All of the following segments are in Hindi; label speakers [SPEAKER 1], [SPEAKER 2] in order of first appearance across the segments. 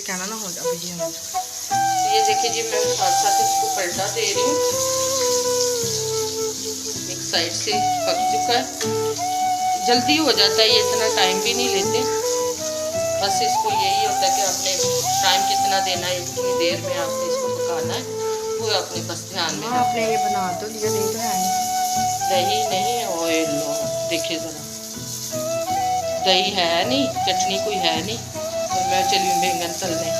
[SPEAKER 1] कहना ना हो जाए जी। हम
[SPEAKER 2] ये देखिए जी, मैं साथ साथ इसको पलटा दे रही हूँ। एक साइड से पक चुका है, जल्दी हो जाता है, ये इतना टाइम भी नहीं लेते। बस इसको यही होता है कि आपने टाइम कितना देना है, कितनी देर में आपने इसको पकाना है, वो अपने बस ध्यान में
[SPEAKER 1] हाँ,
[SPEAKER 2] रखना।
[SPEAKER 1] आपने ये बना तो लिया, दही तो है नहीं।
[SPEAKER 2] दही नहीं, ऑयल लो, देखिए ज़रा, दही है नहीं, चटनी कोई है नहीं, और मैं चली हूँ बैंगन तलने।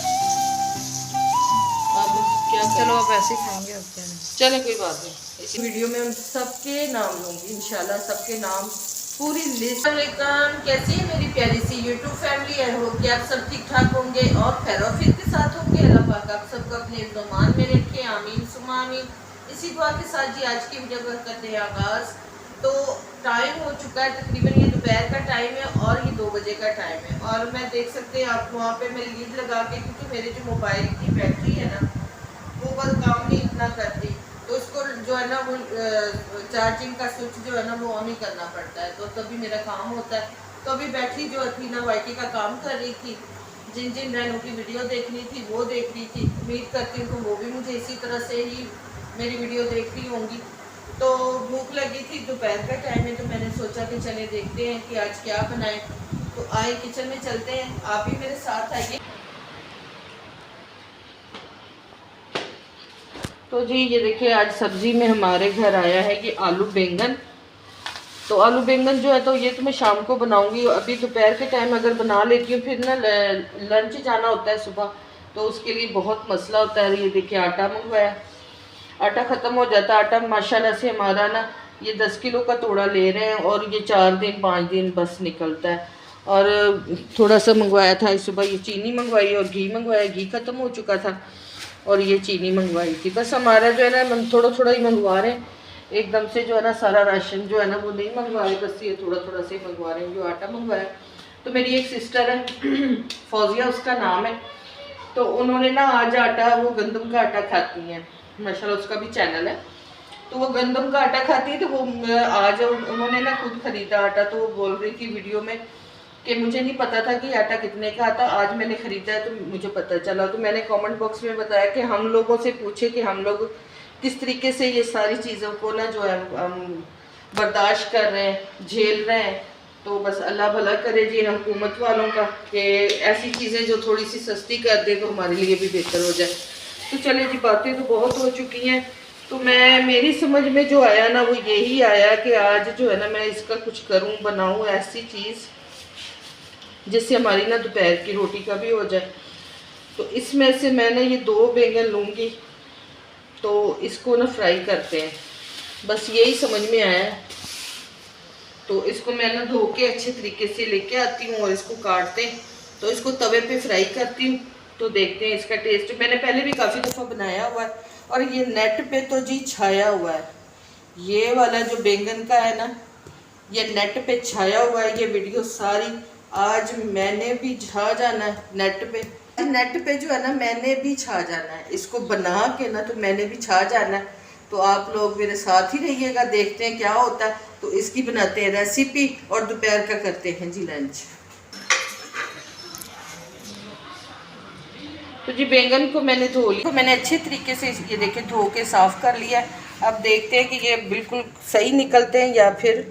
[SPEAKER 2] अब क्या
[SPEAKER 1] चलो
[SPEAKER 2] करें?
[SPEAKER 1] आप ऐसे ही खाएंगे अब क्या नहीं।
[SPEAKER 2] चले, कोई बात नहीं। इसी वीडियो में हम सबके नाम लूँगी इंशाल्लाह, सबके नाम पूरी लिस्ट। वालेकुम, कैसी है मेरी प्यारी सी यूट्यूब फैमिली? आई होप कि आप सब ठीक ठाक होंगे और खैर के साथ होंगे। अल्लाह पाक आप सबको अपने इज़्ज़मान में रखे, आमीन सुमा आमीन। इसी दुआ के साथ जी आज की वीडियो को करते हैं आगाज़। तो टाइम हो चुका है, तकरीबन ये दोपहर का टाइम है और ये 2 बजे का टाइम है, और मैं देख सकते हैं आप वहाँ पे मैं लीड लगा के, क्योंकि मेरे जो मोबाइल की बैटरी है ना वो बस काम नहीं इतना करती, तो उसको जो है ना वो चार्जिंग का स्विच जो है ना वो ऑन ही करना पड़ता है, तो तभी मेरा काम होता है। तो अभी बैटरी जो थी ना वाईटी का काम कर रही थी, जिन जिन बहनों की वीडियो देखनी थी वो देख रही थी। उम्मीद करती हूँ वो भी मुझे इसी तरह से ही मेरी वीडियो देख रही होंगी। तो भूख लगी थी, दोपहर का टाइम है, तो मैंने सोचा कि चले देखते हैं कि आज क्या बनाएं। तो आए किचन में चलते हैं, आप भी मेरे साथ आइए। तो जी ये देखिए, आज सब्ज़ी में हमारे घर आया है ये आलू बैंगन। तो आलू बैंगन जो है तो ये तो मैं शाम को बनाऊंगी। अभी दोपहर के टाइम अगर बना लेती हूँ फिर ना लंच जाना होता है सुबह, तो उसके लिए बहुत मसला होता है। ये देखिए आटा मंगवाया, आटा ख़त्म हो जाता है। आटा माशाल्लाह से हमारा ना ये 10 किलो का तोड़ा ले रहे हैं, और ये 4 दिन 5 दिन बस निकलता है। और थोड़ा सा मंगवाया था इस सुबह, ये चीनी मंगवाई और घी मंगवाया, घी ख़त्म हो चुका था और ये चीनी मंगवाई थी। बस हमारा जो है ना हम थोड़ा थोड़ा ही मंगवा रहे हैं, एकदम से जो है ना सारा राशन जो है ना वो नहीं मंगवा रहे, बस ये थोड़ा थोड़ा से मंगवा रहे हैं। जो आटा मंगवाया, तो मेरी एक सिस्टर है फौजिया उसका नाम है, तो उन्होंने ना आज आटा, वो गंदम का आटा खाती हैं माशाल्लाह, उसका भी चैनल है, तो वो गंदम का आटा खाती है। तो वो आज उन्होंने ना खुद खरीदा आटा, तो वो बोल रही थी वीडियो में कि मुझे नहीं पता था कि आटा कितने का आता, आज मैंने ख़रीदा है तो मुझे पता चला। तो मैंने कमेंट बॉक्स में बताया कि हम लोगों से पूछे कि हम लोग किस तरीके से ये सारी चीज़ों को ना जो है हम बर्दाश्त कर रहे हैं, झेल रहे हैं। तो बस अल्लाह भला करे जी हुकूमत वालों का, कि ऐसी चीज़ें जो थोड़ी सी सस्ती कर दे तो हमारे लिए भी बेहतर हो जाए। तो चले जी, बातें तो बहुत हो चुकी हैं। तो मेरी समझ में जो आया ना वो यही आया कि आज जो है ना मैं इसका कुछ करूं, बनाऊं ऐसी चीज़ जिससे हमारी ना दोपहर की रोटी का भी हो जाए। तो इसमें से मैंने ये 2 बैंगन लूँगी, तो इसको ना फ्राई करते हैं, बस यही समझ में आया है। तो इसको मैं ना धो के अच्छे तरीके से लेके आती हूँ और इसको काटते हैं, तो इसको तवे पे फ्राई करती हूँ। तो देखते हैं इसका टेस्ट। मैंने पहले भी काफ़ी दफ़ा बनाया हुआ है, और ये नेट पे तो जी छाया हुआ है, ये वाला जो बैंगन का है ना ये नेट पे छाया हुआ है, ये वीडियो सारी। आज मैंने भी छा जाना है नेट पे जो है ना मैंने भी छा जाना है, इसको बना के ना तो मैंने भी छा जाना है। तो आप लोग मेरे साथ ही रहिएगा, देखते हैं क्या होता है। तो इसकी बनाते हैं रेसिपी और दोपहर का करते हैं जी लंच। तो जी बैंगन को मैंने धो लिया, तो मैंने अच्छे तरीके से ये देखिए धो के साफ़ कर लिया है। अब देखते हैं कि ये बिल्कुल सही निकलते हैं या फिर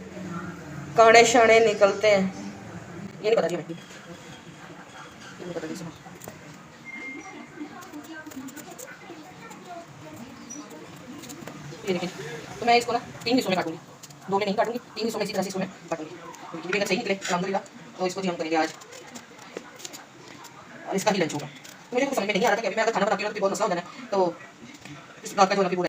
[SPEAKER 2] काणे शाणे निकलते हैं, ये नहीं पता जी, ये नहीं पता जी। ये देखिए, तो मैं इसको ना 3 हिस्सों में काटूंगी, 2 में नहीं काटूंगी, 3 हिस्सों में इसी तरह से इसको मैं काटूंगी। तो सही निकले अल्हम्दुलिल्लाह, तो इसको जी हम करेंगे आज, और इसका ही लंच होगा। मुझे कुछ समझ में नहीं आ रहा था कि अभी मैं अगर खाना बनाती हूँ तो बहुत मसला हो जाना है, तो इस बात का जो अभी पूरा।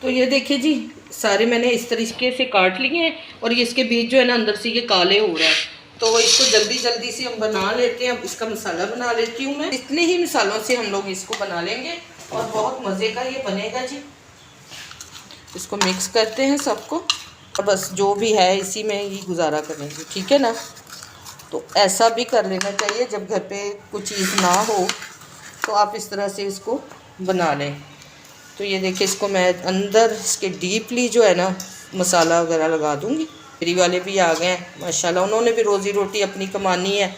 [SPEAKER 2] तो ये देखिए जी सारे मैंने इस तरीके से काट लिए हैं, और ये इसके बीज जो है ना अंदर से ये काले हो रहा है। तो इसको जल्दी जल्दी से हम बना लेते हैं। अब इसका मसाला बना लेती हूँ मैं, इतने ही मसालों से हम लोग इसको बना लेंगे और बहुत मज़े का ये बनेगा जी। इसको मिक्स करते हैं सबको, और बस जो भी है इसी में ही गुजारा करेंगे, ठीक है ना। तो ऐसा भी कर लेना चाहिए, जब घर पे कुछ चीज़ ना हो तो आप इस तरह से इसको बना लें। तो ये देखिए इसको मैं अंदर इसके डीपली जो है ना मसाला वगैरह लगा दूँगी। मेरी वाले भी आ गए हैं माशाल्लाह, उन्होंने भी रोज़ी रोटी अपनी कमानी है,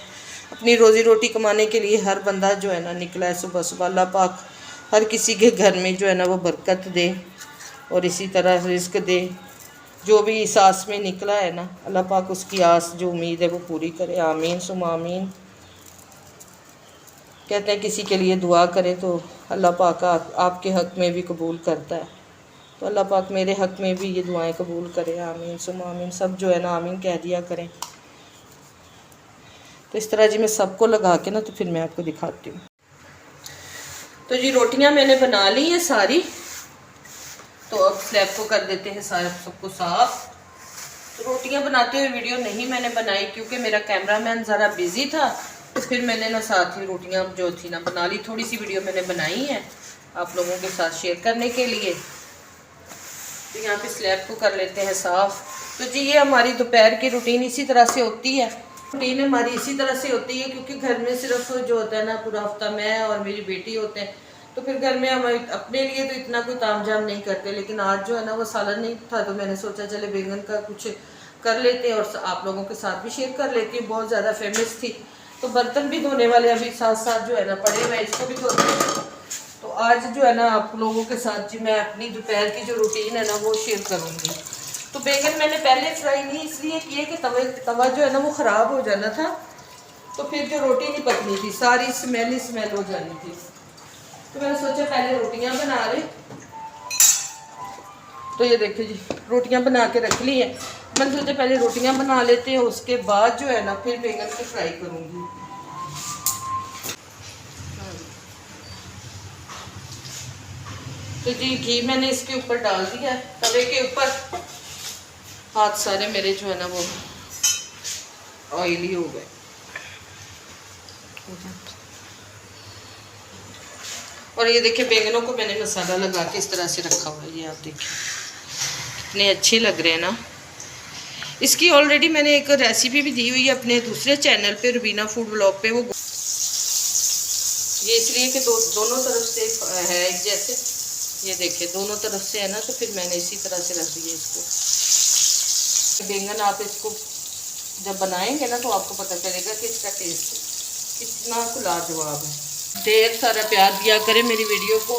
[SPEAKER 2] अपनी रोज़ी रोटी कमाने के लिए हर बंदा जो है ना निकला है सुबह सुबह। अल्लाह पाक हर किसी के घर में जो है ना वो बरकत दे और इसी तरह रिस्क दे। जो भी इस आस में निकला है ना, अल्लाह पाक उसकी आस जो उम्मीद है वो पूरी करे। आमीन सुम आमीन। कहते हैं किसी के लिए दुआ करें तो अल्लाह पाक आपके हक़ में भी कबूल करता है। तो अल्लाह पाक मेरे हक़ में भी ये दुआएं कबूल करे। आमीन सुम आमीन। सब जो है ना आमीन कह दिया करें। तो इस तरह जी मैं सबको लगा के ना तो फिर मैं आपको दिखाती हूँ। तो जी रोटियां मैंने बना ली हैं सारी। तो अब स्लैब को कर देते हैं सारे सबको साफ। तो रोटियां बनाते हुए वीडियो नहीं मैंने बनाई क्योंकि मेरा कैमरामैन ज़रा बिज़ी था। तो फिर मैंने ना साथ ही रोटियां जो थी ना बना ली। थोड़ी सी वीडियो मैंने बनाई है आप लोगों के साथ शेयर करने के लिए। तो यहाँ पे स्लैब को कर लेते हैं साफ़। तो जी ये हमारी दोपहर की रूटीन इसी तरह से होती है। रूटीन हमारी इसी तरह से होती है क्योंकि घर में सिर्फ जो होता है ना पूरा हफ्ता मैं और मेरी बेटी होते हैं। तो फिर घर में हम अपने लिए तो इतना कोई तामझाम नहीं करते, लेकिन आज जो है ना वो सालन नहीं था तो मैंने सोचा चले बैंगन का कुछ कर लेते हैं और आप लोगों के साथ भी शेयर कर लेती हूँ। बहुत ज़्यादा फेमस थी। तो बर्तन भी धोने वाले अभी साथ साथ जो है ना पड़े हुए, इसको भी धोते हैं। तो आज जो है ना आप लोगों के साथ जी मैं अपनी दोपहर की जो रूटीन है ना वो शेयर करूँगी। तो बैंगन मैंने पहले फ्राई नहीं इसलिए किए कि तवा जो है ना वो ख़राब हो जाना था। तो फिर जो रोटी नहीं पकनी थी, सारी स्मेल हो जानी थी। तो मैंने सोचा पहले रोटियां बना रहे। तो ये देखिए जी रोटियां बना के रख ली है। मैंने सोचा पहले रोटियां बना लेते हैं, उसके बाद जो है ना फिर बैंगन को फ्राई करूँगी। तो जी घी मैंने इसके ऊपर डाल दिया है तवे के ऊपर। हाथ सारे मेरे जो है ना वो ऑयली हो गए। और ये देखिए बैंगनों को मैंने मसाला लगा के इस तरह से रखा हुआ है। ये आप देखिए कितने अच्छे लग रहे हैं ना। इसकी ऑलरेडी मैंने एक रेसिपी भी दी हुई है अपने दूसरे चैनल पे, रुबीना फूड ब्लॉग पे। वो ये इसलिए कि दोनों तरफ से है एक जैसे। ये देखिए दोनों तरफ से है ना, तो फिर मैंने इसी तरह से रख दिया इसको। बैंगन आप इसको जब बनाएंगे ना तो आपको पता चलेगा कि इसका टेस्ट कितना लाजवाब है। ढेर सारा प्यार दिया करें मेरी वीडियो को।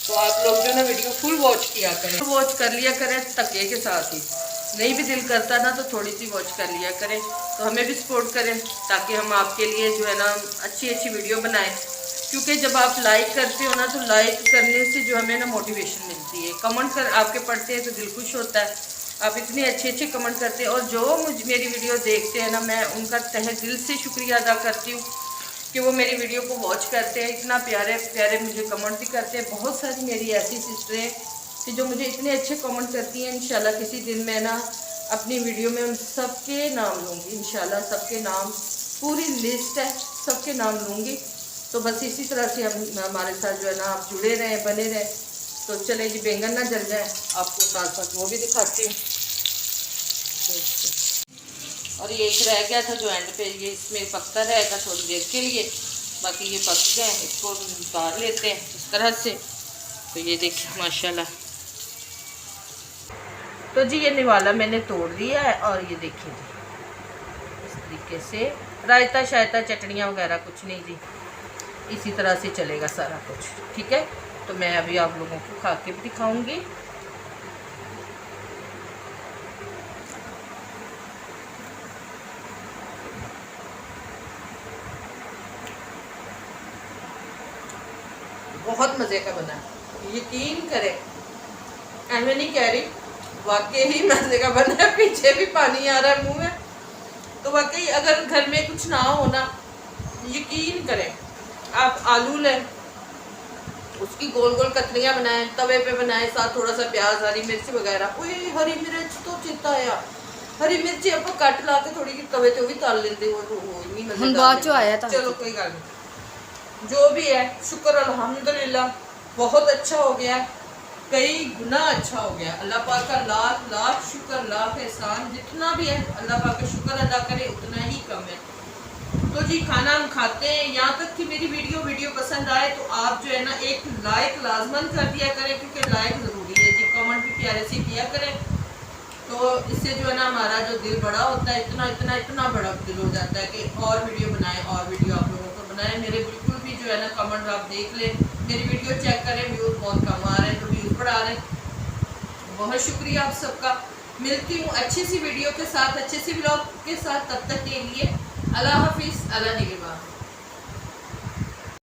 [SPEAKER 2] तो आप लोग जो ना वीडियो फुल वॉच किया करें, फुल वॉच कर लिया करें तकिए के साथ ही। नहीं भी दिल करता ना तो थोड़ी सी वॉच कर लिया करें। तो हमें भी सपोर्ट करें ताकि हम आपके लिए जो है ना अच्छी अच्छी वीडियो बनाएं। क्योंकि जब आप लाइक करते हो ना तो लाइक करने से जो हमें ना मोटिवेशन मिलती है। कमेंट कर आपके पढ़ते हैं तो दिल खुश होता है। आप इतने अच्छे अच्छे कमेंट करते हैं और जो मेरी वीडियो देखते हैं ना मैं उनका तहे दिल से शुक्रिया अदा करती हूँ कि वो मेरी वीडियो को वॉच करते हैं। इतना प्यारे प्यारे मुझे कमेंट भी करते हैं। बहुत सारी मेरी ऐसी सिस्टरें कि जो मुझे इतने अच्छे कमेंट करती हैं। इंशाल्लाह किसी दिन मैं ना अपनी वीडियो में उन सबके नाम लूँगी। इंशाल्लाह सबके नाम पूरी लिस्ट है, सबके नाम लूँगी। तो बस इसी तरह से हमारे साथ जो है ना आप जुड़े रहें, बने रहें। तो चले जी बैंगन ना जल जाए, आपको साथ साथ वो भी दिखाती हूँ। और ये एक रह गया था जो एंड पे ये इसमें पकता रहेगा थोड़ी देर के लिए। बाकी ये पक गए, इसको उतार लेते हैं इस तरह से। तो ये देखिए माशाल्लाह। तो जी ये निवाला मैंने तोड़ दिया है और ये देखिए जी इस तरीके से। रायता शायता चटनियाँ वगैरह कुछ नहीं जी, इसी तरह से चलेगा सारा कुछ। ठीक है, तो मैं अभी आप लोगों को खा के भी दिखाऊंगी। बहुत मज़े का बना, यकीन करें, ऐਵੇਂ नहीं कह रही, वाकई ही मज़े का बना है। पीछे भी पानी आ रहा है मुंह में। तो वाकई अगर घर में कुछ ना हो ना, यकीन करें आप आलू लें, उसकी गोल गोल कतलियाँ बनाएं, तवे पे बनाएं, साथ थोड़ा सा प्याज, हरी मिर्च वगैरह। ओए हरी मिर्च तो चेता आया, हरी मिर्च आप कट ला के थोड़ी तवे ते भी तल लेंदे हो तो नहीं मज़ेदार। चलो कोई गल नहीं, जो भी है शुक्र अल्हम्दुलिल्लाह बहुत अच्छा हो गया, कई गुना अच्छा हो गया। अल्लाह पाक का लाख लाख शुक्र, लाख एहसान। जितना भी है अल्लाह पाक का शुक्र अदा करें उतना ही कम है। तो जी खाना हम खाते हैं। यहाँ तक कि मेरी वीडियो पसंद आए तो आप जो है ना एक लाइक लाजमन कर दिया करें, क्योंकि लाइक ज़रूरी है जी। कमेंट भी प्यारे से किया करें तो इससे जो है ना हमारा जो दिल बड़ा होता है, इतना इतना इतना बड़ा दिल हो जाता है कि और वीडियो बनाएं, और वीडियो आप लोगों को बनाएं। मेरे बिल्कुल भी जो है ना कमेंट आप देख लें, मेरी वीडियो चेक करें, व्यूज़ बहुत कम आ रहे हैं तो व्यूज़ बढ़ा लें। बहुत शुक्रिया आप सबका। मिलती हूँ अच्छी सी वीडियो के साथ, अच्छे सी ब्लॉग के साथ। तब तक के लिए अल्लाह हाफिज़, अल्लाह निगहबान।